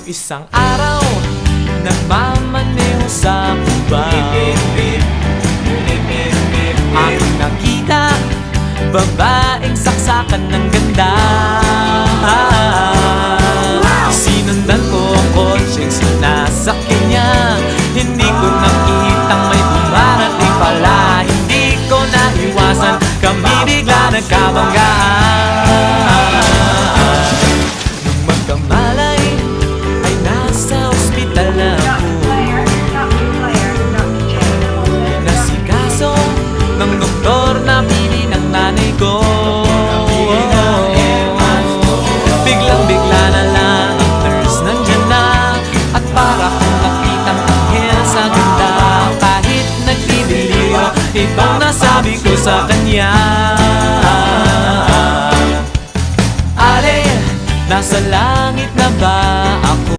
Isang araw, nagmamaneho sa Cuba, aking nakita, babaeng saksakan ng ganda. Sinundan ko ang kotse, sinasakyan niya. Hindi ko nakitang may dumarating pala. Hindi ko naiwasan, kami bigla nagkabanggaan. Nung magkamalay, ay nasa ospital na ako. Nasikaso ng doktor na pili ng nanay ko. Biglang-bigla na lang ang nurse nandyan na, at para kong nakitang anghel sa ganda. Kahit nagdidiliyo, itong nasabi ko sa kanya.